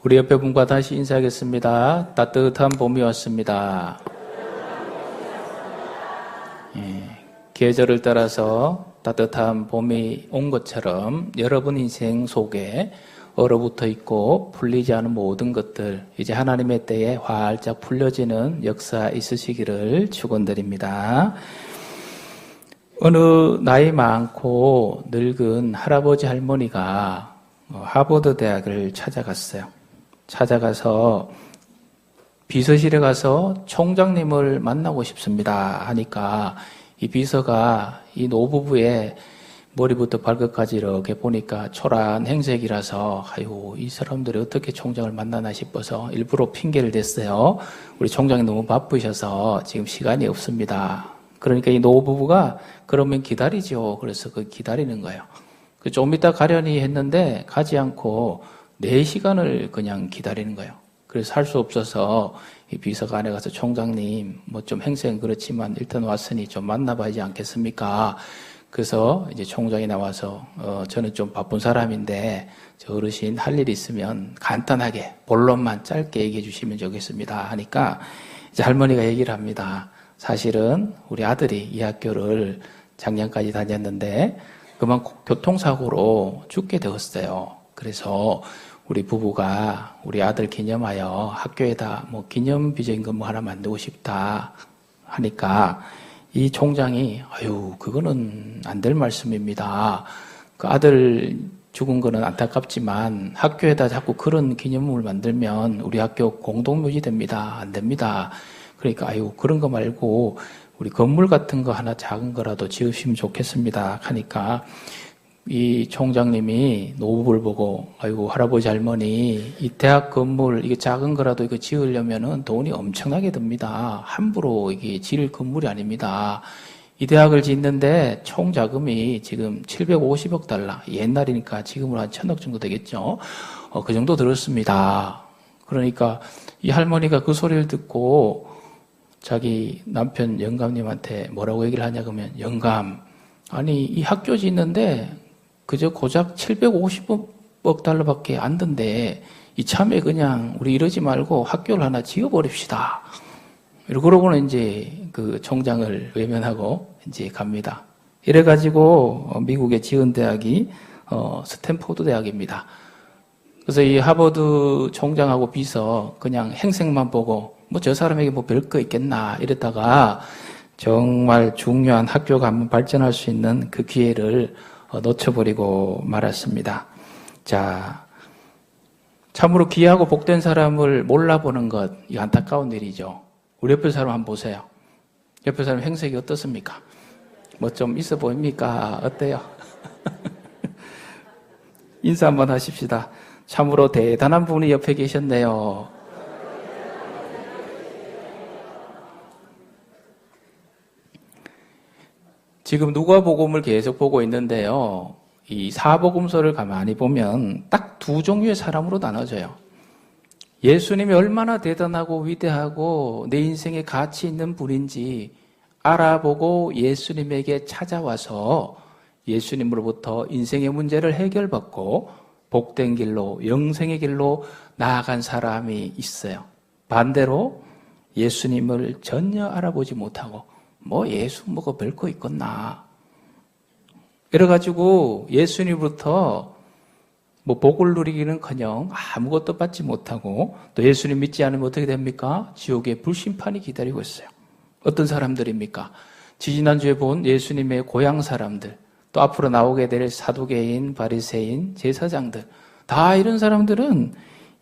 우리 옆에 분과 다시 인사하겠습니다. 따뜻한 봄이 왔습니다. 계절을 따라서 따뜻한 봄이 온 것처럼 여러분 인생 속에 얼어붙어 있고 풀리지 않은 모든 것들 이제 하나님의 때에 활짝 풀려지는 역사 있으시기를 축원드립니다. 어느 나이 많고 늙은 할아버지 할머니가 하버드 대학을 찾아가서 비서실에 가서 총장님을 만나고 싶습니다 하니까 이 비서가 이 노부부의 머리부터 발끝까지 이렇게 보니까 초란 행색이라서 아유 이 사람들이 어떻게 총장을 만나나 싶어서 일부러 핑계를 댔어요. 우리 총장이 너무 바쁘셔서 지금 시간이 없습니다. 그러니까 이 노부부가 그러면 기다리죠. 그래서 그 기다리는 거예요. 좀 이따 가려니 했는데 가지 않고 4시간을 그냥 기다리는 거예요. 그래서 할 수 없어서 이 비서가 안에 가서 총장님 뭐 좀 행세는 그렇지만 일단 왔으니 좀 만나봐야지 않겠습니까? 그래서 이제 총장이 나와서 저는 좀 바쁜 사람인데 저 어르신 할 일 있으면 간단하게 본론만 짧게 얘기해 주시면 좋겠습니다 하니까 이제 할머니가 얘기를 합니다. 사실은 우리 아들이 이 학교를 작년까지 다녔는데 그만 교통사고로 죽게 되었어요. 그래서 우리 부부가 우리 아들 기념하여 학교에다 뭐 기념비적인 거 하나 만들고 싶다 하니까 이 총장이 아유 그거는 안 될 말씀입니다. 그 아들 죽은 거는 안타깝지만 학교에다 자꾸 그런 기념물을 만들면 우리 학교 공동묘지 됩니다. 안 됩니다. 그러니까 아유 그런 거 말고 우리 건물 같은 거 하나 작은 거라도 지으시면 좋겠습니다 하니까 이 총장님이 노부부를 보고 아이고 할아버지 할머니 이 대학 건물 이게 작은 거라도 이거 지으려면은 돈이 엄청나게 듭니다. 함부로 이게 지을 건물이 아닙니다. 이 대학을 짓는데 총 자금이 지금 750억 달러 옛날이니까 지금으로 한 1000억 정도 되겠죠. 그 정도 들었습니다. 그러니까 이 할머니가 그 소리를 듣고 자기 남편 영감님한테 뭐라고 얘기를 하냐 그러면 영감 아니 이 학교 짓는데 그저 고작 750억 달러밖에 안 든데 이참에 그냥 우리 이러지 말고 학교를 하나 지어버립시다. 그러고는 이제 그 총장을 외면하고 이제 갑니다. 이래가지고 미국에 지은 대학이 스탠포드 대학입니다. 그래서 이 하버드 총장하고 비서 그냥 행색만 보고 뭐 저 사람에게 뭐 별거 있겠나 이랬다가 정말 중요한 학교가 한번 발전할 수 있는 그 기회를 놓쳐버리고 말았습니다. 자, 참으로 귀하고 복된 사람을 몰라보는 것, 이 안타까운 일이죠. 우리 옆에 사람 한번 보세요. 옆에 사람 행색이 어떻습니까? 뭐 좀 있어 보입니까? 어때요? 인사 한번 하십시다. 참으로 대단한 분이 옆에 계셨네요. 지금 누가복음을 계속 보고 있는데요. 이 사복음서를 가만히 보면 딱 두 종류의 사람으로 나눠져요. 예수님이 얼마나 대단하고 위대하고 내 인생에 가치 있는 분인지 알아보고 예수님에게 찾아와서 예수님으로부터 인생의 문제를 해결받고 복된 길로 영생의 길로 나아간 사람이 있어요. 반대로 예수님을 전혀 알아보지 못하고 뭐 예수 뭐가 별거 있겠나 이래가지고 예수님으로부터 뭐 복을 누리기는커녕 아무것도 받지 못하고 또 예수님 믿지 않으면 어떻게 됩니까? 지옥의 불심판이 기다리고 있어요. 어떤 사람들입니까? 지지난주에 본 예수님의 고향 사람들 또 앞으로 나오게 될 사두개인, 바리새인, 제사장들 다 이런 사람들은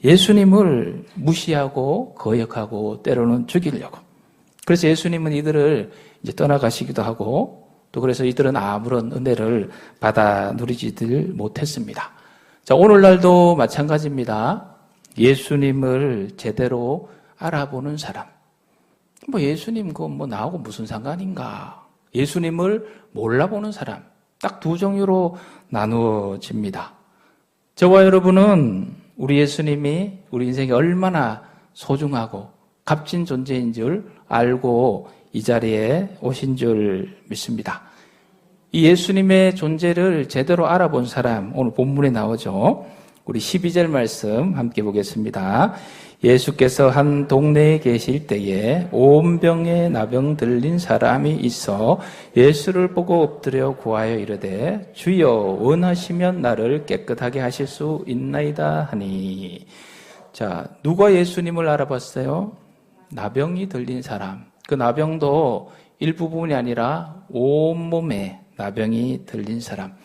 예수님을 무시하고 거역하고 때로는 죽이려고 그래서 예수님은 이들을 이제 떠나가시기도 하고 또 그래서 이들은 아무런 은혜를 받아 누리지들 못했습니다. 자, 오늘날도 마찬가지입니다. 예수님을 제대로 알아보는 사람. 뭐 예수님 그 뭐 나하고 무슨 상관인가? 예수님을 몰라보는 사람. 딱 두 종류로 나누어집니다. 저와 여러분은 우리 예수님이 우리 인생에 얼마나 소중하고 값진 존재인 줄 알고 이 자리에 오신 줄 믿습니다. 이 예수님의 존재를 제대로 알아본 사람, 오늘 본문에 나오죠. 우리 12절 말씀 함께 보겠습니다. 예수께서 한 동네에 계실 때에 온 병에 나병 들린 사람이 있어 예수를 보고 엎드려 구하여 이르되 주여 원하시면 나를 깨끗하게 하실 수 있나이다 하니. 자, 누가 예수님을 알아봤어요? 나병이 들린 사람. 그 나병도 일부분이 아니라 온몸에 나병이 들린 사람.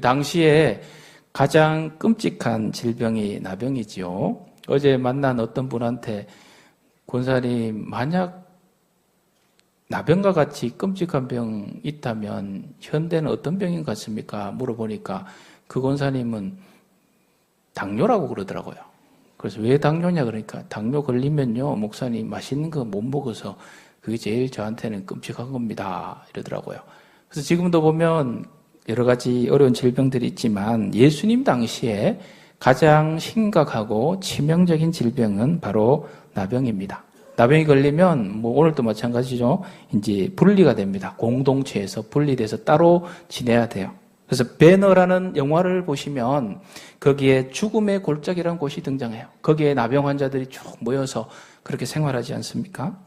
당시에 가장 끔찍한 질병이 나병이지요. 어제 만난 어떤 분한테 권사님, 만약 나병과 같이 끔찍한 병 있다면 현대는 어떤 병인 것 같습니까? 물어보니까 그 권사님은 당뇨라고 그러더라고요. 그래서 왜 당뇨냐 그러니까 당뇨 걸리면요 목사님 맛있는 거 못 먹어서 그게 제일 저한테는 끔찍한 겁니다 이러더라고요. 그래서 지금도 보면 여러 가지 어려운 질병들이 있지만 예수님 당시에 가장 심각하고 치명적인 질병은 바로 나병입니다. 나병이 걸리면 뭐 오늘도 마찬가지죠. 이제 분리가 됩니다. 공동체에서 분리돼서 따로 지내야 돼요. 그래서 배너라는 영화를 보시면 거기에 죽음의 골짜기라는 곳이 등장해요. 거기에 나병 환자들이 쭉 모여서 그렇게 생활하지 않습니까?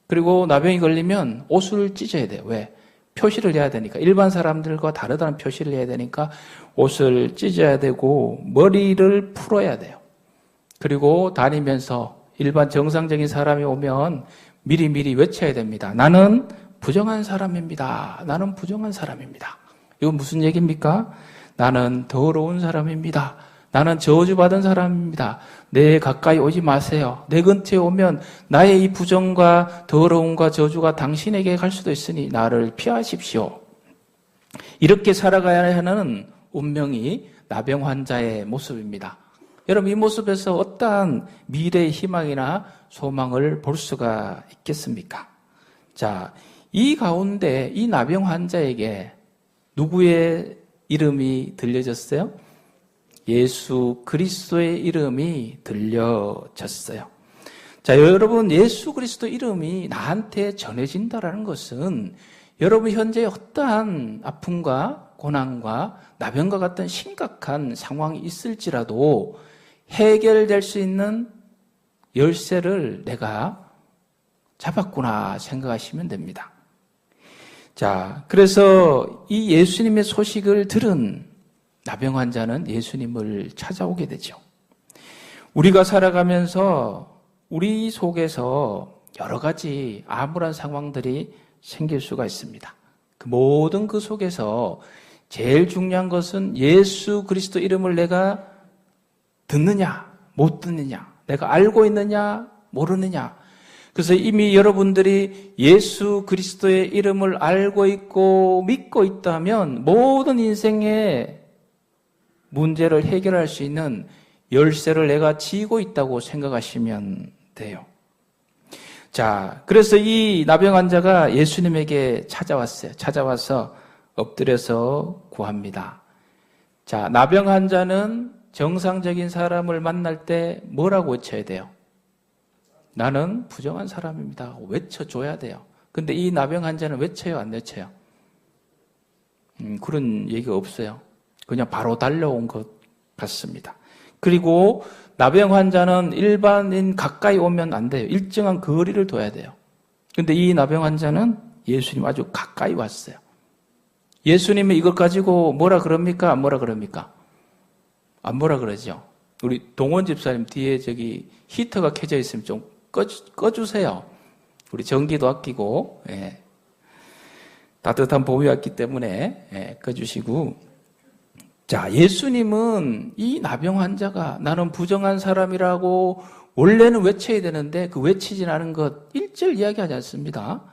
그리고 나병이 걸리면 옷을 찢어야 돼요. 왜? 표시를 해야 되니까. 일반 사람들과 다르다는 표시를 해야 되니까 옷을 찢어야 되고 머리를 풀어야 돼요. 그리고 다니면서 일반 정상적인 사람이 오면 미리미리 외쳐야 됩니다. 나는 부정한 사람입니다. 나는 부정한 사람입니다. 이건 무슨 얘기입니까? 나는 더러운 사람입니다. 나는 저주받은 사람입니다. 내 가까이 오지 마세요. 내 근처에 오면 나의 이 부정과 더러움과 저주가 당신에게 갈 수도 있으니 나를 피하십시오. 이렇게 살아가야 하는 운명이 나병 환자의 모습입니다. 여러분, 이 모습에서 어떠한 미래의 희망이나 소망을 볼 수가 있겠습니까? 자, 이 가운데 이 나병 환자에게 누구의 이름이 들려졌어요? 예수 그리스도의 이름이 들려졌어요. 자, 여러분, 예수 그리스도 이름이 나한테 전해진다라는 것은 여러분 현재 어떠한 아픔과 고난과 나병과 같은 심각한 상황이 있을지라도 해결될 수 있는 열쇠를 내가 잡았구나 생각하시면 됩니다. 자, 그래서 이 예수님의 소식을 들은 나병 환자는 예수님을 찾아오게 되죠. 우리가 살아가면서 우리 속에서 여러 가지 암울한 상황들이 생길 수가 있습니다. 모든 그 속에서 제일 중요한 것은 예수 그리스도 이름을 내가 듣느냐, 못 듣느냐, 내가 알고 있느냐, 모르느냐. 그래서 이미 여러분들이 예수 그리스도의 이름을 알고 있고 믿고 있다면 모든 인생의 문제를 해결할 수 있는 열쇠를 내가 쥐고 있다고 생각하시면 돼요. 자, 그래서 이 나병 환자가 예수님에게 찾아왔어요. 찾아와서 엎드려서 구합니다. 자, 나병 환자는 정상적인 사람을 만날 때 뭐라고 외쳐야 돼요? 나는 부정한 사람입니다. 외쳐줘야 돼요. 근데 이 나병 환자는 외쳐요, 안 외쳐요? 그런 얘기가 없어요. 그냥 바로 달려온 것 같습니다. 그리고 나병 환자는 일반인 가까이 오면 안 돼요. 일정한 거리를 둬야 돼요. 근데 이 나병 환자는 예수님 아주 가까이 왔어요. 예수님이 이걸 가지고 뭐라 그럽니까? 안 뭐라 그럽니까? 안 뭐라 그러죠. 우리 동원 집사님 뒤에 저기 히터가 켜져 있으면 좀 꺼주세요. 우리 전기도 아끼고, 예. 따뜻한 봄이 왔기 때문에, 예, 꺼주시고. 자, 예수님은 이 나병 환자가 나는 부정한 사람이라고 원래는 외쳐야 되는데 그 외치진 않은 것 일절 이야기하지 않습니다.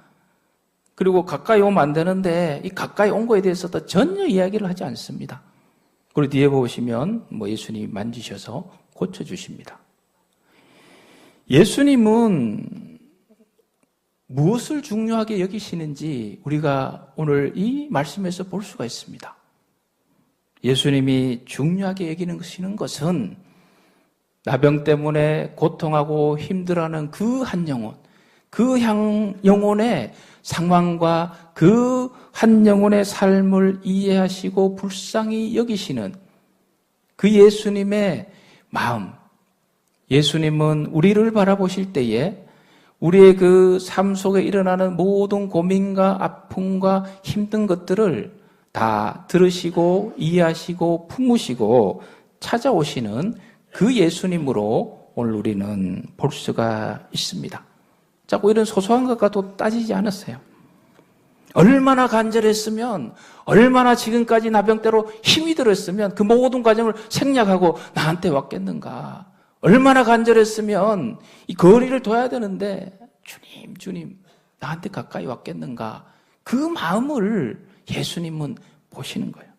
그리고 가까이 오면 안 되는데 이 가까이 온 거에 대해서도 전혀 이야기를 하지 않습니다. 그리고 뒤에 보시면 예수님이 만지셔서 고쳐주십니다. 예수님은 무엇을 중요하게 여기시는지 우리가 오늘 이 말씀에서 볼 수가 있습니다. 예수님이 중요하게 여기시는 것은 나병 때문에 고통하고 힘들어하는 그 한 영혼, 그 영혼의 상황과 그 한 영혼의 삶을 이해하시고 불쌍히 여기시는 그 예수님의 마음. 예수님은 우리를 바라보실 때에 우리의 그 삶 속에 일어나는 모든 고민과 아픔과 힘든 것들을 다 들으시고 이해하시고 품으시고 찾아오시는 그 예수님으로 오늘 우리는 볼 수가 있습니다. 자꾸 이런 소소한 것과도 따지지 않았어요. 얼마나 간절했으면, 얼마나 지금까지 나병대로 힘이 들었으면 그 모든 과정을 생략하고 나한테 왔겠는가. 얼마나 간절했으면 이 거리를 둬야 되는데 주님 나한테 가까이 왔겠는가. 그 마음을 예수님은 보시는 거예요.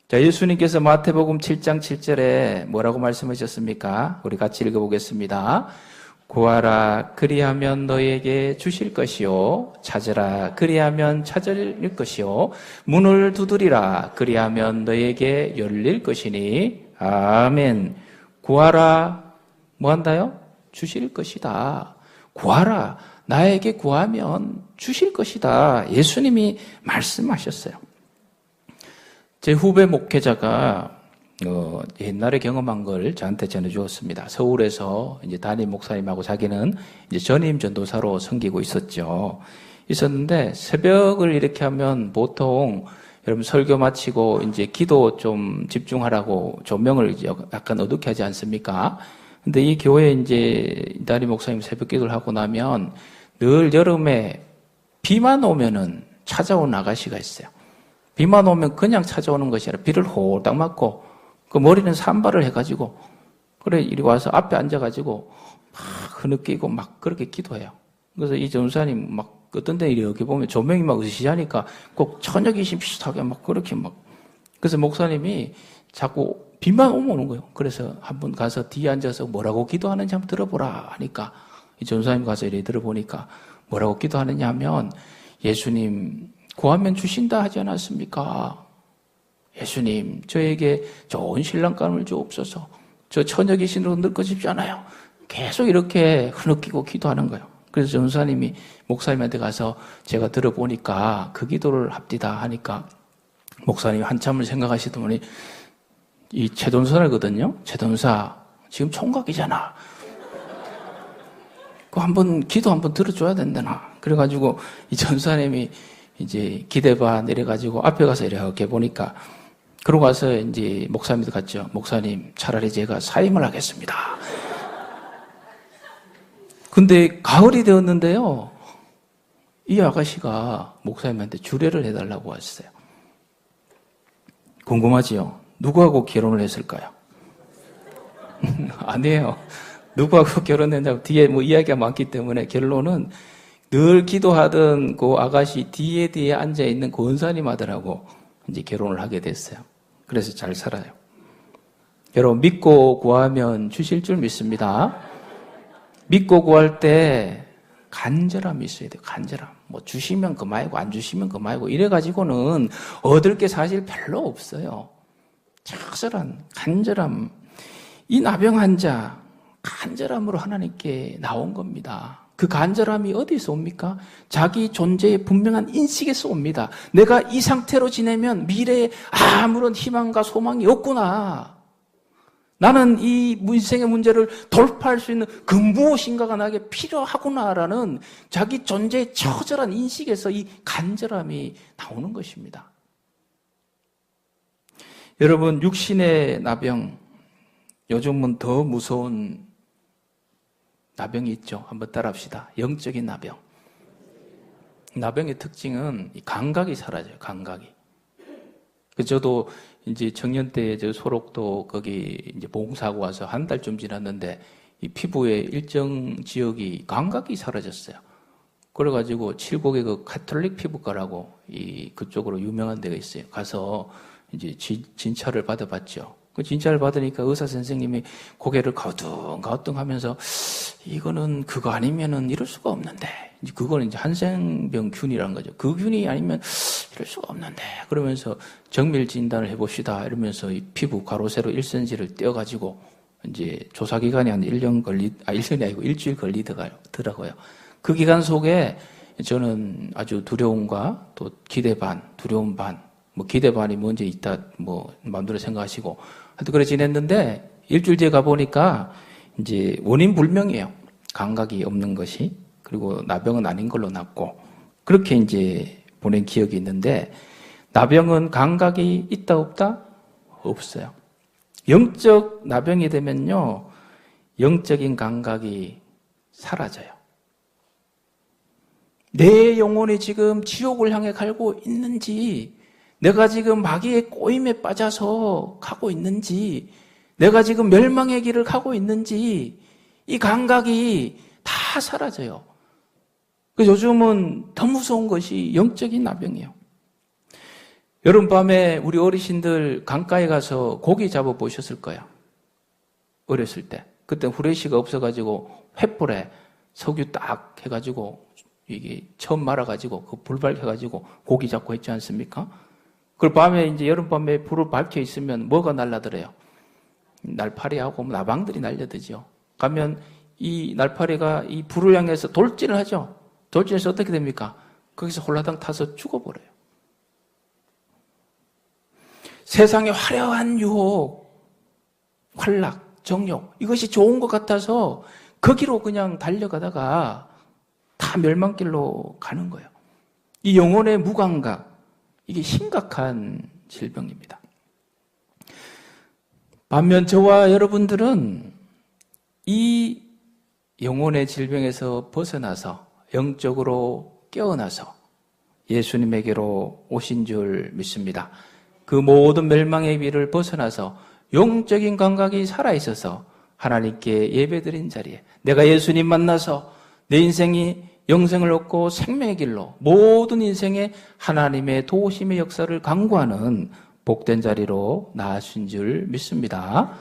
자, 예수님께서 마태복음 7장 7절에 뭐라고 말씀하셨습니까? 우리 같이 읽어보겠습니다. 구하라 그리하면 너에게 주실 것이요 찾으라 그리하면 찾을 것이요 문을 두드리라 그리하면 너에게 열릴 것이니 아멘. 구하라 뭐 한다요? 주실 것이다. 구하라 나에게 구하면 주실 것이다. 예수님이 말씀하셨어요. 제 후배 목회자가 옛날에 경험한 걸 저한테 전해주었습니다. 서울에서 이제 담임 목사님하고 자기는 이제 전임 전도사로 섬기고 있었는데 새벽을 이렇게 하면 보통 여러분 설교 마치고 이제 기도 좀 집중하라고 조명을 이제 약간 어둡게 하지 않습니까? 근데 이 교회 이제 담임 목사님 새벽 기도를 하고 나면 늘 여름에 비만 오면은 찾아온 아가씨가 있어요. 비만 오면 그냥 찾아오는 것이 아니라 비를 홀딱 맞고 그 머리는 산발을 해가지고 그래 이리 와서 앞에 앉아가지고 막 흐느끼고 막 그렇게 기도해요. 그래서 이 전사님 막 어떤 데 이렇게 보면 조명이 막 으시시하니까 꼭 처녀귀신 비슷하게 막 그렇게 막 그래서 목사님이 자꾸 비만 오는 거예요. 그래서 한번 가서 뒤에 앉아서 뭐라고 기도하는지 한번 들어보라 하니까 이 전사님 가서 이렇게 들어보니까 뭐라고 기도하느냐 하면 예수님 구하면 주신다 하지 않았습니까? 예수님 저에게 좋은 신랑감을 주옵소서. 저 처녀 귀신으로 늙고 싶지 않아요. 계속 이렇게 흐느끼고 기도하는 거예요. 그래서 전사님이 목사님한테 가서 제가 들어보니까 그 기도를 합디다 하니까 목사님이 한참을 생각하시더니 이 최돈사거든요. 최돈사 지금 총각이잖아. 그 한번 기도 한번 들어줘야 된다나. 그래가지고 이 전사님이 이제 기대봐 내려가지고 앞에 가서 이렇게 보니까 그러고 가서 이제 목사님도 갔죠. 목사님 차라리 제가 사임을 하겠습니다. 근데 가을이 되었는데요. 이 아가씨가 목사님한테 주례를 해달라고 하셨어요. 궁금하지요? 누구하고 결혼을 했을까요? 아니에요. 누구하고 결혼했냐고 뒤에 뭐 이야기가 많기 때문에 결론은 늘 기도하던 그 아가씨 뒤에 앉아있는 권사님 아들하고 이제 결혼을 하게 됐어요. 그래서 잘 살아요. 여러분, 믿고 구하면 주실 줄 믿습니다. 믿고 구할 때 간절함이 있어야 돼요. 간절함. 뭐 주시면 그만이고 안 주시면 그만이고 이래가지고는 얻을 게 사실 별로 없어요. 적절한 간절함. 이 나병 환자 간절함으로 하나님께 나온 겁니다. 그 간절함이 어디서 옵니까? 자기 존재의 분명한 인식에서 옵니다. 내가 이 상태로 지내면 미래에 아무런 희망과 소망이 없구나. 나는 이 인생의 문제를 돌파할 수 있는 그 무엇인가가 나에게 필요하구나라는 자기 존재의 처절한 인식에서 이 간절함이 나오는 것입니다. 여러분, 육신의 나병, 요즘은 더 무서운 나병이 있죠. 한번 따라합시다. 영적인 나병. 나병의 특징은 감각이 사라져요. 감각이. 저도 이제 청년 때 저 소록도 거기 이제 보험사고 와서 한 달쯤 지났는데 이 피부의 일정 지역이 감각이 사라졌어요. 그래가지고 칠곡의 그 카톨릭 피부과라고 이 그쪽으로 유명한 데가 있어요. 가서 이제 진찰을 받아봤죠. 그 진찰을 받으니까 의사 선생님이 고개를 가우뚱가우뚱하면서 이거는 그거 아니면은 이럴 수가 없는데, 이제 그거는 이제 한센병 균이라는 거죠. 그 균이 아니면 이럴 수가 없는데, 그러면서 정밀 진단을 해봅시다 이러면서 이 피부 가로세로 1cm를 떼어가지고 이제 조사 기간이 한 1년이 아니고 일주일 걸리더라고요. 그 기간 속에 저는 아주 두려움과 또 기대 반, 두려움 반, 뭐 기대반이 먼저 있다, 뭐 마음대로 생각하시고 하여튼 그래 지냈는데 일주일 뒤에 가보니까 이제 원인 불명이에요. 감각이 없는 것이. 그리고 나병은 아닌 걸로 났고 그렇게 이제 보낸 기억이 있는데 나병은 감각이 있다 없다? 없어요. 영적 나병이 되면요 영적인 감각이 사라져요. 내 영혼이 지금 지옥을 향해 가고 있는지, 내가 지금 마귀의 꼬임에 빠져서 가고 있는지, 내가 지금 멸망의 길을 가고 있는지 이 감각이 다 사라져요. 그래서 요즘은 더 무서운 것이 영적인 나병이에요. 여름밤에 우리 어르신들 강가에 가서 고기 잡아 보셨을 거예요. 어렸을 때. 그때 후레쉬가 없어가지고 횃불에 석유 딱 해가지고 이게 처음 말아가지고 그 불 밝혀가지고 고기 잡고 했지 않습니까? 그리고 밤에 이제 여름밤에 불을 밝혀 있으면 뭐가 날라들어요? 날파리하고 나방들이 날려들죠. 가면 이 날파리가 이 불을 향해서 돌진을 하죠. 돌진해서 어떻게 됩니까? 거기서 홀라당 타서 죽어버려요. 세상의 화려한 유혹, 활락, 정욕 이것이 좋은 것 같아서 거기로 그냥 달려가다가 다 멸망길로 가는 거예요. 이 영혼의 무감각, 이게 심각한 질병입니다. 반면 저와 여러분들은 이 영혼의 질병에서 벗어나서 영적으로 깨어나서 예수님에게로 오신 줄 믿습니다. 그 모든 멸망의 길을 벗어나서 영적인 감각이 살아있어서 하나님께 예배드린 자리에 내가 예수님 만나서 내 인생이 영생을 얻고 생명의 길로 모든 인생에 하나님의 도우심의 역사를 강구하는 복된 자리로 나아신 줄 믿습니다.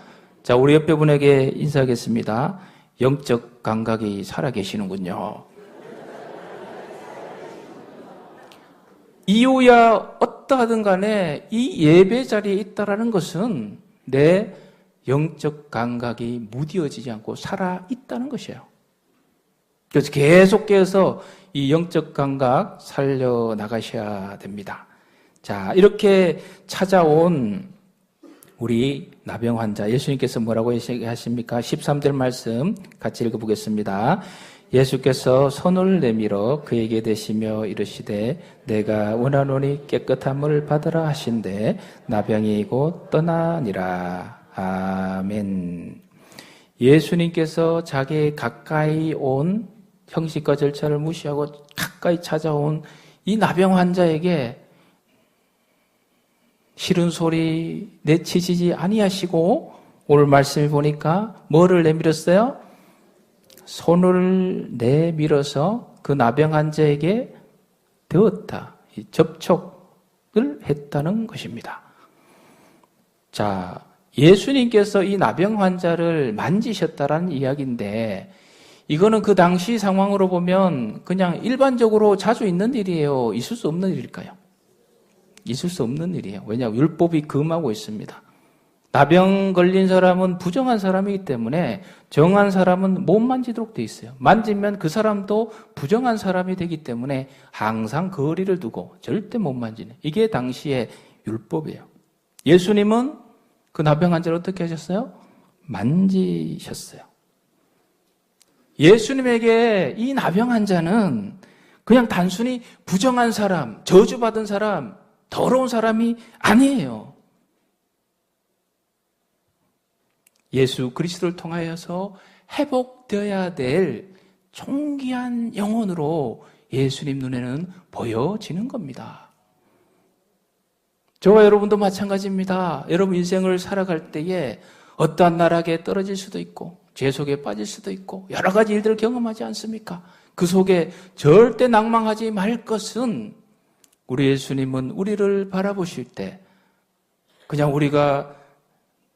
자, 우리 옆에 분에게 인사하겠습니다. 영적 감각이 살아계시는군요. 이유야 어떠하든 간에 이 예배 자리에 있다라는 것은 내 영적 감각이 무뎌지지 않고 살아있다는 것이에요. 그래서 계속해서 이 영적 감각 살려나가셔야 됩니다. 자, 이렇게 찾아온 우리 나병 환자, 예수님께서 뭐라고 하십니까? 13절 말씀 같이 읽어보겠습니다. 예수께서 손을 내밀어 그에게 대시며 이르시되 내가 원하노니 깨끗함을 받으라 하신대 나병이 곧 떠나니라. 아멘. 예수님께서 자기 가까이 온 형식과 절차를 무시하고 가까이 찾아온 이 나병 환자에게 싫은 소리 내치지 아니하시고 오늘 말씀을 보니까 뭐를 내밀었어요? 손을 내밀어서 그 나병 환자에게 되었다. 접촉을 했다는 것입니다. 자, 예수님께서 이 나병 환자를 만지셨다라는 이야기인데 이거는 그 당시 상황으로 보면 그냥 일반적으로 자주 있는 일이에요? 있을 수 없는 일일까요? 있을 수 없는 일이에요. 왜냐하면 율법이 금하고 있습니다. 나병 걸린 사람은 부정한 사람이기 때문에 정한 사람은 못 만지도록 돼 있어요. 만지면 그 사람도 부정한 사람이 되기 때문에 항상 거리를 두고 절대 못 만지는 이게 당시의 율법이에요. 예수님은 그 나병 환자를 어떻게 하셨어요? 만지셨어요. 예수님에게 이 나병 환자는 그냥 단순히 부정한 사람, 저주받은 사람, 더러운 사람이 아니에요. 예수 그리스도를 통하여서 회복되어야 될 존귀한 영혼으로 예수님 눈에는 보여지는 겁니다. 저와 여러분도 마찬가지입니다. 여러분 인생을 살아갈 때에 어떠한 나락에 떨어질 수도 있고 죄 속에 빠질 수도 있고 여러 가지 일들을 경험하지 않습니까? 그 속에 절대 낭망하지 말 것은 우리 예수님은 우리를 바라보실 때 그냥 우리가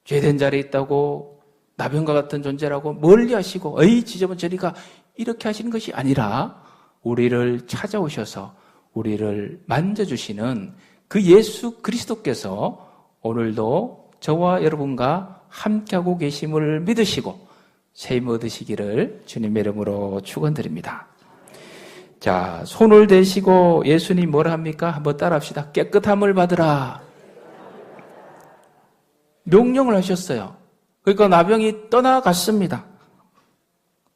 죄된 자리에 있다고 나병과 같은 존재라고 멀리 하시고 에이 지저분 저리가 이렇게 하시는 것이 아니라 우리를 찾아오셔서 우리를 만져주시는 그 예수 그리스도께서 오늘도 저와 여러분과 함께하고 계심을 믿으시고 세임 얻으시기를 주님의 이름으로 축원드립니다. 자, 손을 대시고 예수님 뭐라 합니까? 한번 따라합시다. 깨끗함을 받으라. 명령을 하셨어요. 그러니까 나병이 떠나갔습니다.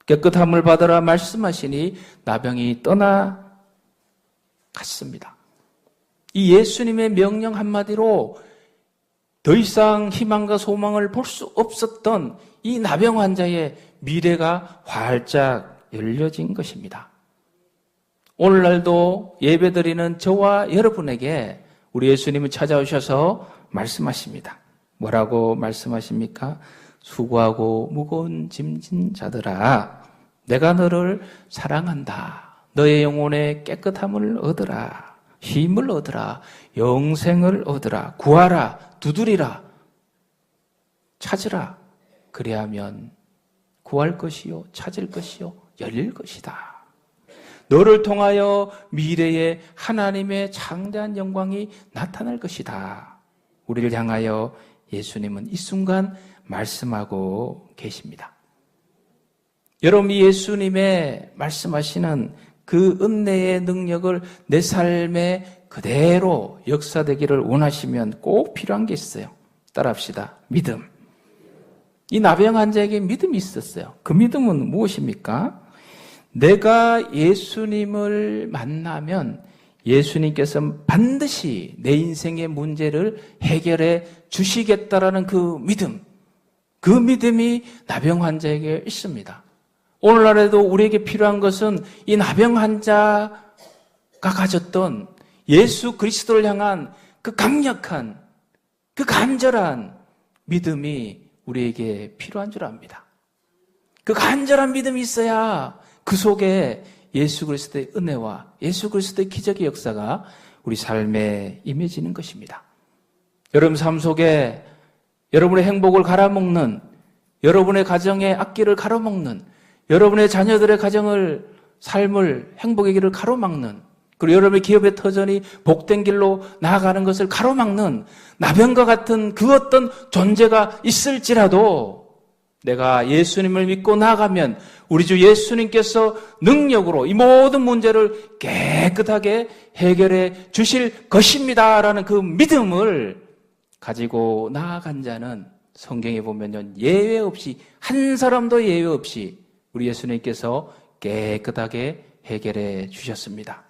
깨끗함을 받으라 말씀하시니 나병이 떠나갔습니다. 이 예수님의 명령 한마디로 더 이상 희망과 소망을 볼 수 없었던 이 나병 환자의 미래가 활짝 열려진 것입니다. 오늘날도 예배드리는 저와 여러분에게 우리 예수님은 찾아오셔서 말씀하십니다. 뭐라고 말씀하십니까? 수고하고 무거운 짐진 자들아, 내가 너를 사랑한다. 너의 영혼에 깨끗함을 얻으라. 힘을 얻으라. 영생을 얻으라. 구하라. 두드리라. 찾으라. 그리하면 구할 것이요, 찾을 것이요, 열릴 것이다. 너를 통하여 미래에 하나님의 창대한 영광이 나타날 것이다. 우리를 향하여 예수님은 이 순간 말씀하고 계십니다. 여러분, 이 예수님의 말씀하시는 그 은혜의 능력을 내 삶에 그대로 역사되기를 원하시면 꼭 필요한 게 있어요. 따라합시다. 믿음. 이 나병 환자에게 믿음이 있었어요. 그 믿음은 무엇입니까? 내가 예수님을 만나면 예수님께서 반드시 내 인생의 문제를 해결해 주시겠다라는 그 믿음. 그 믿음이 나병 환자에게 있습니다. 오늘날에도 우리에게 필요한 것은 이 나병 환자가 가졌던 예수 그리스도를 향한 그 강력한, 그 간절한 믿음이 우리에게 필요한 줄 압니다. 그 간절한 믿음이 있어야 그 속에 예수 그리스도의 은혜와 예수 그리스도의 기적의 역사가 우리 삶에 임해지는 것입니다. 여러분 삶 속에 여러분의 행복을 갈아먹는, 여러분의 가정의 앞길을 가로막는, 여러분의 자녀들의 가정을, 삶을, 행복의 길을 가로막는, 그리고 여러분의 기업의 터전이 복된 길로 나아가는 것을 가로막는 나병과 같은 그 어떤 존재가 있을지라도 내가 예수님을 믿고 나아가면 우리 주 예수님께서 능력으로 이 모든 문제를 깨끗하게 해결해 주실 것입니다라는 그 믿음을 가지고 나아간 자는 성경에 보면요, 예외 없이, 한 사람도 예외 없이 우리 예수님께서 깨끗하게 해결해 주셨습니다.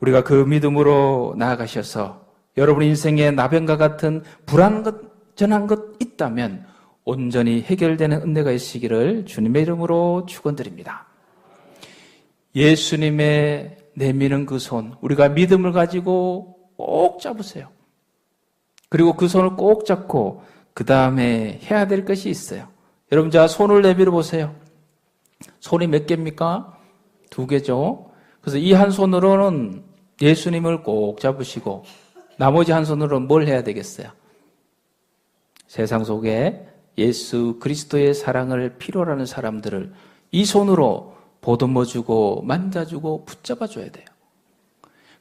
우리가 그 믿음으로 나아가셔서 여러분 인생에 나병과 같은 불완전한 것 있다면 온전히 해결되는 은혜가 있으시기를 주님의 이름으로 축원드립니다. 예수님의 내미는 그 손, 우리가 믿음을 가지고 꼭 잡으세요. 그리고 그 손을 꼭 잡고 그 다음에 해야 될 것이 있어요. 여러분, 자, 손을 내밀어 보세요. 손이 몇 개입니까? 2개죠. 그래서 이 한 손으로는 예수님을 꼭 잡으시고 나머지 한 손으로는 뭘 해야 되겠어요? 세상 속에 예수 그리스도의 사랑을 필요로 하는 사람들을 이 손으로 보듬어주고 만져주고 붙잡아줘야 돼요.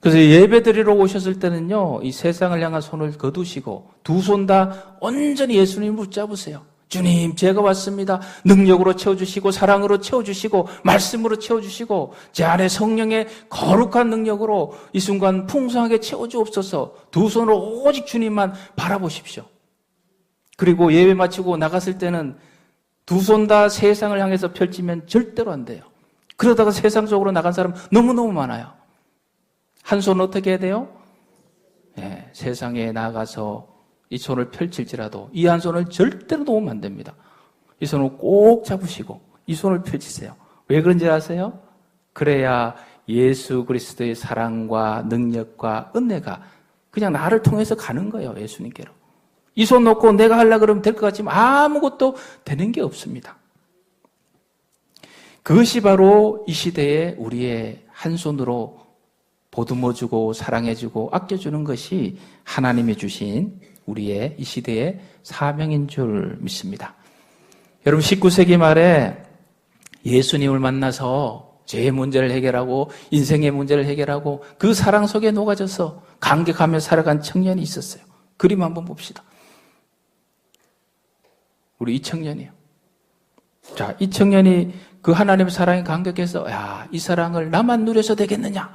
그래서 예배 드리러 오셨을 때는요, 이 세상을 향한 손을 거두시고 두 손 다 온전히 예수님을 붙잡으세요. 주님, 제가 왔습니다. 능력으로 채워주시고 사랑으로 채워주시고 말씀으로 채워주시고 제 안에 성령의 거룩한 능력으로 이 순간 풍성하게 채워주옵소서. 두 손으로 오직 주님만 바라보십시오. 그리고 예배 마치고 나갔을 때는 두 손 다 세상을 향해서 펼치면 절대로 안 돼요. 그러다가 세상 속으로 나간 사람 너무너무 많아요. 한 손은 어떻게 해야 돼요? 네, 세상에 나가서 이 손을 펼칠지라도 이 한 손을 절대로 놓으면 안 됩니다. 이 손을 꼭 잡으시고 이 손을 펼치세요. 왜 그런지 아세요? 그래야 예수 그리스도의 사랑과 능력과 은혜가 그냥 나를 통해서 가는 거예요. 예수님께로. 이 손 놓고 내가 하려고 그러면 될 것 같지만 아무것도 되는 게 없습니다. 그것이 바로 이 시대에 우리의 한 손으로 보듬어주고 사랑해주고 아껴주는 것이 하나님이 주신 우리의 이 시대의 사명인 줄 믿습니다. 여러분 19세기 말에 예수님을 만나서 죄의 문제를 해결하고 인생의 문제를 해결하고 그 사랑 속에 녹아져서 감격하며 살아간 청년이 있었어요. 그림 한번 봅시다. 우리 이 청년이요. 자, 이 청년이 그 하나님의 사랑에 감격해서 이 사랑을 나만 누려서 되겠느냐?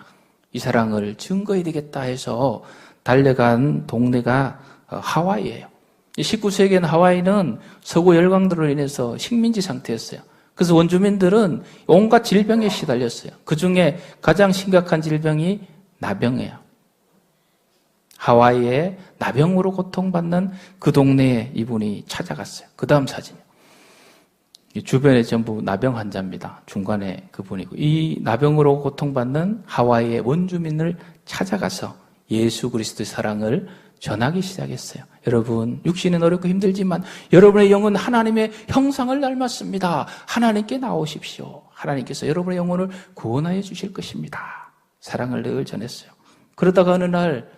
이 사랑을 증거해야 되겠다 해서 달려간 동네가 하와이예요. 19세기엔 하와이는 서구 열강으로 인해서 식민지 상태였어요. 그래서 원주민들은 온갖 질병에 시달렸어요. 그 중에 가장 심각한 질병이 나병이에요. 하와이에 나병으로 고통받는 그 동네에 이분이 찾아갔어요. 그 다음 사진이요. 주변에 전부 나병 환자입니다. 중간에 그분이고, 이 나병으로 고통받는 하와이의 원주민을 찾아가서 예수 그리스도의 사랑을 전하기 시작했어요. 여러분, 육신은 어렵고 힘들지만 여러분의 영은 하나님의 형상을 닮았습니다. 하나님께 나오십시오. 하나님께서 여러분의 영혼을 구원하여 주실 것입니다. 사랑을 늘 전했어요. 그러다가 어느 날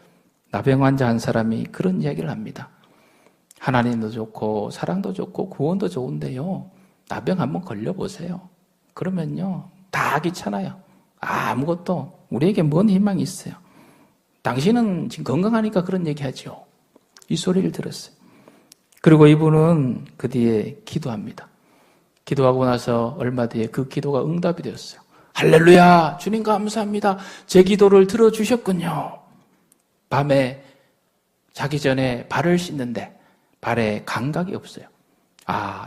나병 환자 한 사람이 그런 이야기를 합니다. 하나님도 좋고 사랑도 좋고 구원도 좋은데요, 나병 한번 걸려보세요. 그러면요, 다 귀찮아요. 아무것도 우리에게 뭔 희망이 있어요. 당신은 지금 건강하니까 그런 얘기하죠. 이 소리를 들었어요. 그리고 이분은 그 뒤에 기도합니다. 기도하고 나서 얼마 뒤에 그 기도가 응답이 되었어요. 할렐루야, 주님 감사합니다. 제 기도를 들어주셨군요. 밤에 자기 전에 발을 씻는데 발에 감각이 없어요.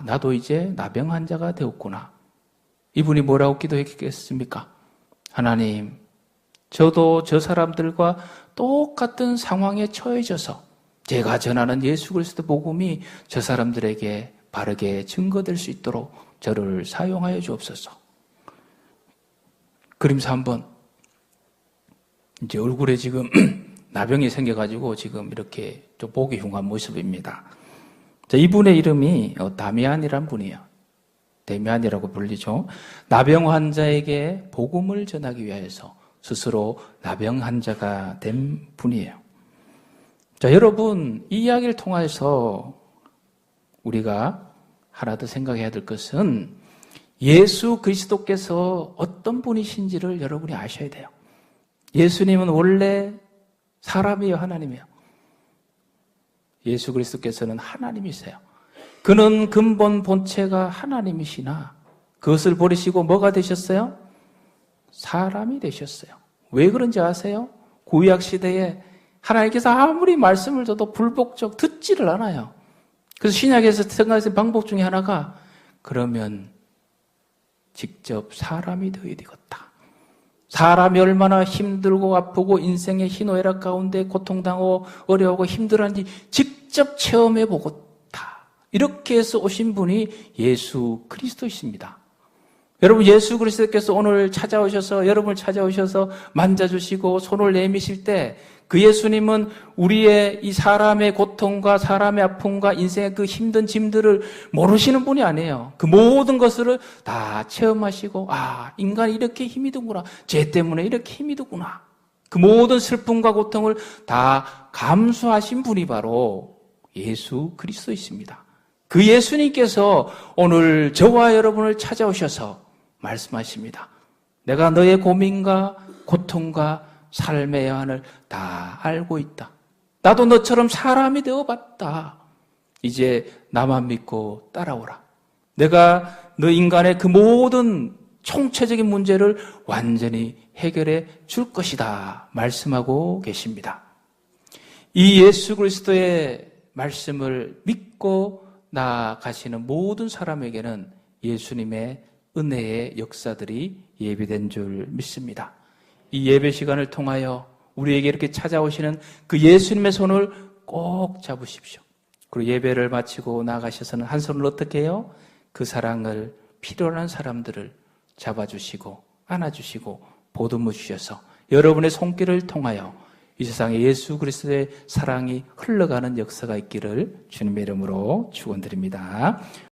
나도 이제 나병 환자가 되었구나. 이분이 뭐라고 기도했겠습니까? 하나님, 저도 저 사람들과 똑같은 상황에 처해져서 제가 전하는 예수 그리스도 복음이 저 사람들에게 바르게 증거될 수 있도록 저를 사용하여 주옵소서. 그림 3번. 이제 얼굴에 지금 나병이 생겨가지고 지금 이렇게 좀 보기 흉한 모습입니다. 자, 이분의 이름이 다미안이란 분이에요. 데미안이라고 불리죠. 나병 환자에게 복음을 전하기 위해서 스스로 나병 환자가 된 분이에요. 자, 여러분, 이 이야기를 통해서 우리가 하나 더 생각해야 될 것은 예수 그리스도께서 어떤 분이신지를 여러분이 아셔야 돼요. 예수님은 원래 사람이에요, 하나님이에요? 예수 그리스도께서는 하나님이세요. 그는 근본 본체가 하나님이시나 그것을 버리시고 뭐가 되셨어요? 사람이 되셨어요. 왜 그런지 아세요? 구약 시대에 하나님께서 아무리 말씀을 줘도 불복적 듣지를 않아요. 그래서 신약에서 생각하는 방법 중에 하나가 그러면 직접 사람이 되어야 되겠다. 사람이 얼마나 힘들고 아프고 인생의 희노애락 가운데 고통당하고 어려워하고 힘들어하는지 직접 체험해보겠다. 이렇게 해서 오신 분이 예수 그리스도이십니다. 여러분, 예수 그리스도께서 오늘 찾아오셔서 여러분을 찾아오셔서 만져주시고 손을 내미실 때 그 예수님은 우리의 이 사람의 고통과 사람의 아픔과 인생의 그 힘든 짐들을 모르시는 분이 아니에요. 그 모든 것을 다 체험하시고 인간이 이렇게 힘이 드구나. 죄 때문에 이렇게 힘이 드구나. 그 모든 슬픔과 고통을 다 감수하신 분이 바로 예수 그리스도이십니다. 그 예수님께서 오늘 저와 여러분을 찾아오셔서 말씀하십니다. 내가 너의 고민과 고통과 삶의 여한을 다 알고 있다. 나도 너처럼 사람이 되어봤다. 이제 나만 믿고 따라오라. 내가 너 인간의 그 모든 총체적인 문제를 완전히 해결해 줄 것이다. 말씀하고 계십니다. 이 예수 그리스도의 말씀을 믿고 나아가시는 모든 사람에게는 예수님의 은혜의 역사들이 예비된 줄 믿습니다. 이 예배 시간을 통하여 우리에게 이렇게 찾아오시는 그 예수님의 손을 꼭 잡으십시오. 그리고 예배를 마치고 나가셔서는 한 손을 어떻게 해요? 그 사랑을 필요로 하는 사람들을 잡아주시고 안아주시고 보듬어 주셔서 여러분의 손길을 통하여 이 세상에 예수 그리스도의 사랑이 흘러가는 역사가 있기를 주님의 이름으로 축원드립니다.